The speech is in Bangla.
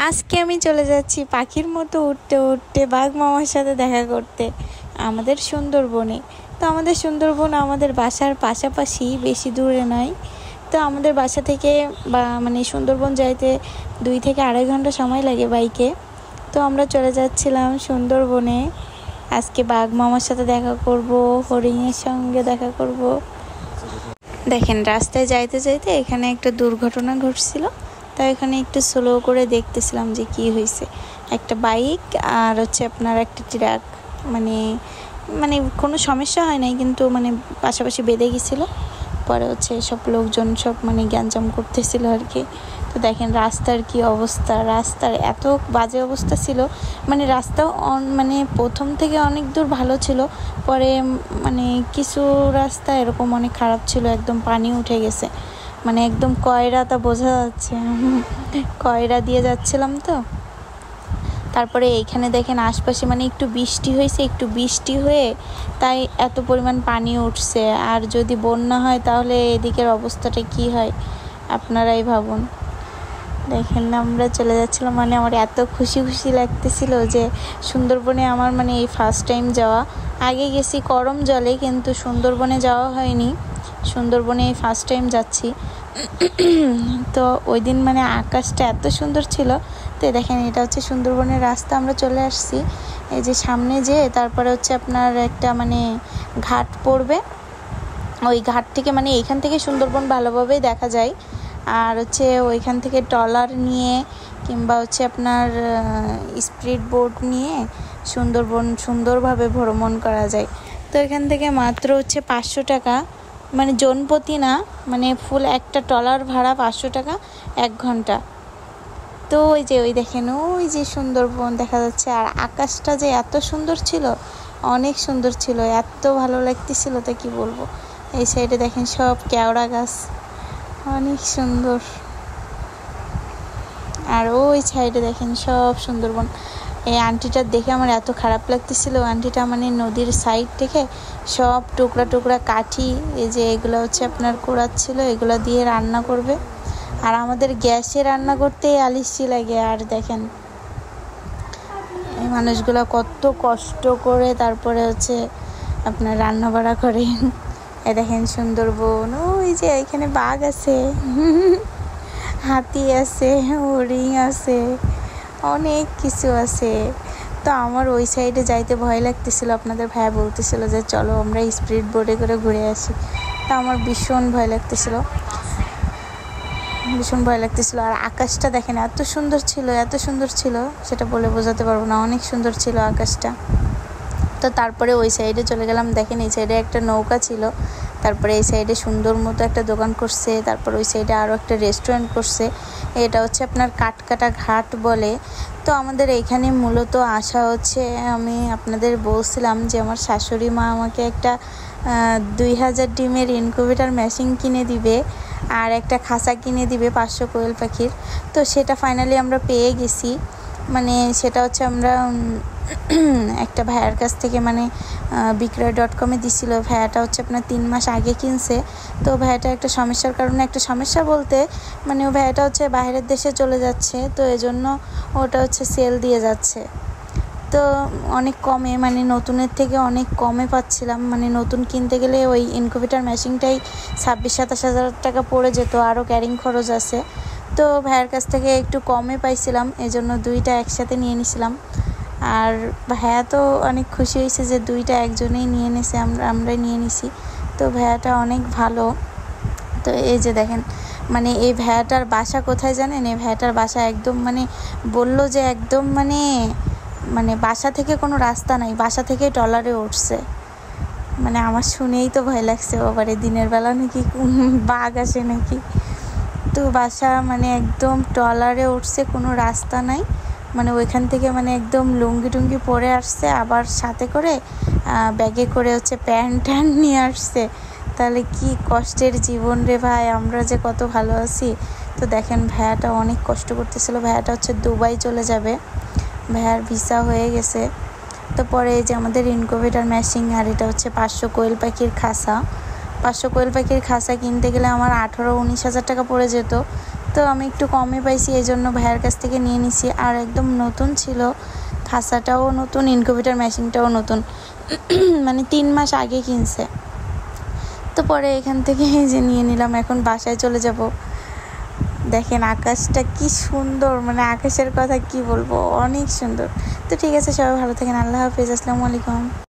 আজকে আমি চলে যাচ্ছি পাখির মতো উঠতে উঠতে বাঘ মামার সাথে দেখা করতে আমাদের সুন্দরবনে। তো আমাদের সুন্দরবন আমাদের বাসার পাশাপাশি, বেশি দূরে নয়। তো আমাদের বাসা থেকে মানে সুন্দরবন যাইতে 2 থেকে 2.5 ঘন্টা সময় লাগে বাইকে। তো আমরা চলে যাচ্ছিলাম সুন্দরবনে। আজকে বাঘ মামার সাথে দেখা করব, হরিণের সঙ্গে দেখা করব। দেখেন, রাস্তায় যাইতে যাইতে এখানে একটা দুর্ঘটনা ঘটছিল। তাই এখানে একটু স্লো করে দেখতেছিলাম যে কি হয়েছে। একটা বাইক আর আপনার একটা ট্রাক, মানে মানে কোনো সমস্যা হয় নাই, কিন্তু মানে পাশাপাশি বেঁধে গেছিলো। পরে সব লোকজন সব মানে গ্যাঞ্জাম করতেছিল আর কি। তো দেখেন রাস্তার কি অবস্থা, রাস্তার এত বাজে অবস্থা ছিল। মানে রাস্তা মানে প্রথম থেকে অনেক দূর ভালো ছিল, পরে মানে কিছু রাস্তা এরকম অনেক খারাপ ছিল, একদম পানি উঠে গেছে। মানে একদম কয়রা, তা বোঝা যাচ্ছে কয়রা দিয়ে যাচ্ছিলাম। তো তারপরে এইখানে দেখেন আশপাশে মানে একটু বৃষ্টি হয়ে তাই এত পরিমাণ পানি উঠছে। আর যদি বন্যা হয় তাহলে এদিকের অবস্থাটা কি হয় আপনারাই ভাবুন। দেখেন আমরা চলে যাচ্ছিলাম, মানে আমার এত খুশি লাগতেছিল যে সুন্দরবনে আমার মানে এই ফার্স্ট টাইম যাওয়া। আগে গেছি করম জলে, কিন্তু সুন্দরবনে যাওয়া হয়নি। সুন্দরবনে এই ফার্স্ট টাইম যাচ্ছি। তো ওই দিন মানে আকাশটা এত সুন্দর ছিল। তো দেখেন এটা সুন্দরবনের রাস্তা, আমরা চলে আসছি। এই যে সামনে তারপরে আপনার একটা মানে ঘাট পড়বে। ওই ঘাট থেকে মানে এইখান থেকে সুন্দরবন ভালোভাবেই দেখা যায়। আর ওইখান থেকে ট্রলার নিয়ে কিংবা আপনার স্পিড বোট নিয়ে সুন্দরবন সুন্দরভাবে ভ্রমণ করা যায়। তো এখান থেকে মাত্র 500 টাকা, মানে জনপ্রতি না, মানে ফুল একটা ট্রলার ভাড়া 500 টাকা 1 ঘন্টা। তো ওই দেখেন ওই যে সুন্দরবন দেখা যাচ্ছে। আর আকাশটা যে এত সুন্দর ছিল, অনেক সুন্দর ছিল, এত ভালো লাগতেছিল তা কি বলবো। এই সাইডে দেখেন সব কেওড়া গাছ, অনেক সুন্দর। আর ওই সাইডে দেখেন সব সুন্দরবন। এই আন্টিটা দেখে আমার এত খারাপ লাগতেছিল। আন্টিটা মানে নদীর সাইড থেকে সব টুকরা টুকরা কাঠি, এই যে এগুলো আপনার কুড়াচ্ছিল, এগুলো দিয়ে রান্না করবে। আর আমাদের গ্যাসে রান্না করতে আলিশি লাগে। আর দেখেন এই মানুষগুলো কত কষ্ট করে তারপরে আপনার রান্না বাড়া করে। এ দেখেন সুন্দরবন, ওই যে এখানে বাঘ আছে, হাতি আছে, হরিণ আছে, অনেক কিছু আছে। তো আমার ওই সাইডে যাইতে ভয় লাগতেছিল। আপনাদের ভাইয়া বলতেছিল যে চলো আমরা স্পিড বোটে করে ঘুরে আসি। তা আমার ভীষণ ভয় লাগতেছিল। আর আকাশটা দেখেন এত সুন্দর ছিল, সেটা বলে বোঝাতে পারবো না, অনেক সুন্দর ছিল আকাশটা। তো তারপরে ওই সাইডে চলে গেলাম। দেখেন এই সাইডে একটা নৌকা ছিল, তারপরে এই সাইডে সুন্দর মতো একটা দোকান করছে, তারপর ওই সাইডে আরও একটা রেস্টুরেন্ট করছে। এটা আপনার কাঠকাটা ঘাট বলে। তো আমাদের এইখানে মূলত আসা আমি আপনাদের বলছিলাম যে আমার শাশুড়ি মা আমাকে একটা 2000 ডিমের ইনকিউবেটর মেশিন কিনে দিবে আর একটা খাঁচা কিনে দিবে 500 কোয়েল পাখির। তো সেটা ফাইনালি আমরা পেয়ে গেছি। মানে সেটা আমরা একটা ভাইয়ার কাছ থেকে, মানে বিক্রয়.com-এ দিছিল। ভাইয়াটা আপনার 3 মাস আগে কিনছে। তো ভাইয়াটা একটা সমস্যার কারণে, একটা সমস্যা বলতে মানে ও ভাইয়াটা বাইরের দেশে চলে যাচ্ছে, তো এজন্য ওটা সেল দিয়ে যাচ্ছে। তো অনেক কমে, মানে নতুনের থেকে অনেক কমে পাচ্ছিলাম। মানে নতুন কিনতে গেলে ওই ইনকিউবেটর মেশিনটাই 26-27 হাজার টাকা পড়ে যেত, আরও ক্যারিং খরচ আছে। তো ভাইয়ের কাছ থেকে একটু কমে পাইছিলাম, এজন্য 2টা একসাথে নিয়ে নিছিলাম। আর ভাইয়া তো অনেক খুশি হয়েছে যে 2টা একজনেই নিয়ে নিছে, আমরাই নিয়ে নিছি। তো ভাইয়াটা অনেক ভালো। তো এই যে দেখেন, মানে এই ভাইয়াটার বাসা কোথায় জানেন? এই ভাইয়াটার বাসা একদম মানে বলল যে একদম মানে বাসা থেকে কোনো রাস্তা নাই, বাসা থেকে ট্রলারে উঠছে। মানে আমার শুনেই তো ভয় লাগছে, বাবারে দিনের বেলা নাকি বাঘ আসে নাকি। তো বাসা মানে একদম ট্রলারে উঠছে, কোনো রাস্তা নাই। মানে ওইখান থেকে মানে একদম লুঙ্গি টুঙ্গি পরে আসছে, আবার সাথে করে ব্যাগে করে প্যান্ট নিয়ে আসছে। তাহলে কি কষ্টের জীবন রে ভাই, আমরা যে কত ভালো আছি। তো দেখেন ভাইয়াটা অনেক কষ্ট করতেছিল। ভাইয়াটা দুবাই চলে যাবে, ভাইয়ার ভিসা হয়ে গেছে। তো পরে এই যে আমাদের ইনকিউবেটর মেশিন, আর এটা 500 কোয়েল পাখির খাঁচা। 500 কোয়েল পাখির খাঁচা কিনতে গেলে আমার 18-19 হাজার টাকা পড়ে যেত। তো আমি একটু কমে পাইছি, এই জন্য ভাইয়ার কাছ থেকে নিয়ে নিছি। আর একদম নতুন ছিল, খাঁচাটাও নতুন, ইনকিউবেটর মেশিনটাও নতুন, মানে 3 মাস আগে কিনছে। তো পরে এখান থেকে এই যে নিয়ে নিলাম, এখন বাসায় চলে যাব। দেখেন আকাশটা কি সুন্দর, মানে আকাশের কথা কি বলবো, অনেক সুন্দর। তো ঠিক আছে, সবাই ভালো থাকেন, আল্লাহ হাফেজ, আসসালামু আলাইকুম।